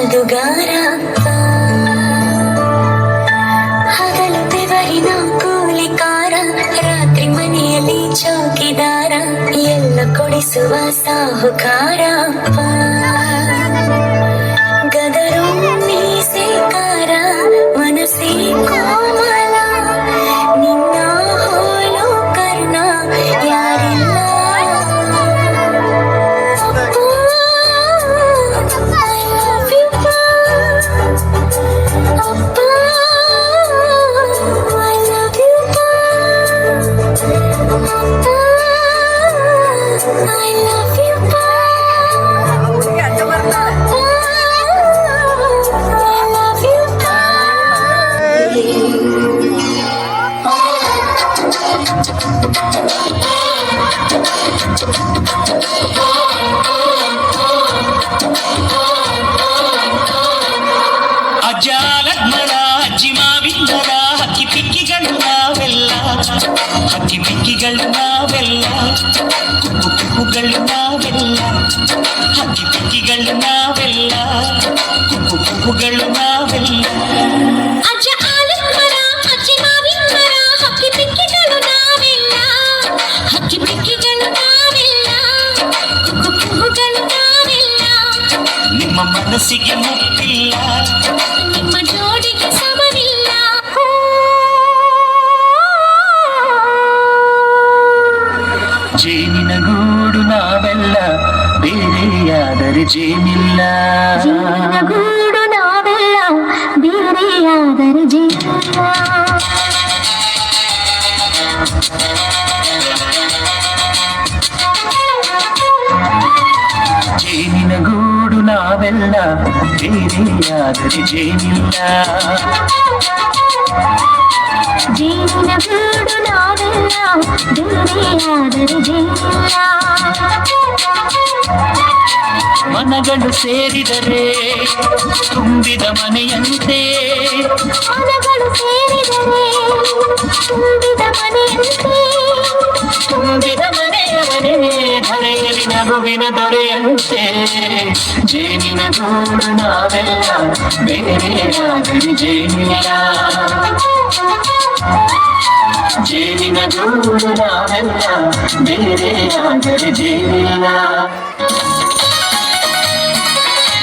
ಜಾದುಗಾರ ಹಗಲು ಬೆವರಿನ ಕೂಲಿಕಾರ ರಾತ್ರಿ ಮನೆಯಲ್ಲಿ ಚೌಕಿದಾರ ಎಲ್ಲ ಕೊಡಿಸುವ ಸಾಹುಕಾರ ಗದರು ಮೀಸೆಕಾರ ಮನಸ್ಸೇ ಕೋಮಲ ನಿನ್ನ ಹೋಲು ಕರ್ಣ ಯಾರಿಲ್ಲ ಅಜ್ಜಾಲಗ್ಮರ ಅಜ್ಜಿ ಮಾವಿಂದರ ಹಕ್ಕಿ ಪಿಕ್ಕಿಗಳು ನಾವೆಲ್ಲ ಹಕ್ಕಿ ಪಿಕ್ಕಿಗಳು ನಾವೆಲ್ಲ ಕುಕ್ಕು ಕುಕ್ಕುಗಳು ನಾವೆಲ್ಲ ಹಕ್ಕಿ ಪಿಕ್ಕಿಗಳು ನಾವೆಲ್ಲ ಕುಕ್ಕು ಕುಕ್ಕುಗಳು ನಾವೆಲ್ಲ ಅಜ್ಜ ಆಲಗ್ಮರ ಅಜ್ಜಿ ಮಾವಿಂದರ ಹಕ್ಕಿ ಪಿಕ್ಕಿಗಳು ನಾವೆಲ್ಲ ಹಕ್ಕಿ ಪಿಕ್ಕಿಗಳು ನಾವೆಲ್ಲ ಕುಕ್ಕು ಕುಕ್ಕುಗಳು ನಾವೆಲ್ಲ ನಿಮ್ಮ ಮನಸ್ಸಿಗೆ ಮುಟ್ಟಿಲ್ಲ ನಿಮ್ಮ ಜೋಡಿಗೆ ಸಮವಿಲ್ಲ ಜೇನಿನ ಗೂಡು ನಾವೆಲ್ಲ ಬೇರೆಯಾದರೆ ಜೇನಿಲ್ಲ ಜೇನಿನ ಗೂಡು ನಾವೆಲ್ಲ ಬೇರೆಯಾದರೆ ಜೇನಿಲ್ಲ ಜೇನಿನ ಗೂಡು ನಾವೆಲ್ಲ ಬೇರೆಯಾದರೆ ಜೇನಿಲ್ಲ ಜೇನಿನ ಗೂಡು ನಾವೆಲ್ಲ ಬೇರೆಯಾದರೆ ಜೇನಿಲ್ಲ ಮನಗಳು ಸೇರಿದರೆ ತುಂಬಿದ ಮನೆಯಂತೆ ಮನಗಳು ಸೇರಿದರೆ ತುಂಬಿದ ಮನೆಯಂತೆ ತುಂಬಿದ ಮನೆಯವರೇ ಧರೆಯಲ್ಲಿ ನಗುವಿನ ದೊರೆಯಂತೆ ಜೇನಿನ ಗೂಡು ನಾವೆಲ್ಲ ಬೇರೆಯಾದರೆ ಜೇನಿಲ್ಲ ಜೇನಿನ ಗೂಡು ನಾವೆಲ್ಲ ಬೇರೆಯಾದರೆ ಜೇನಿಲ್ಲ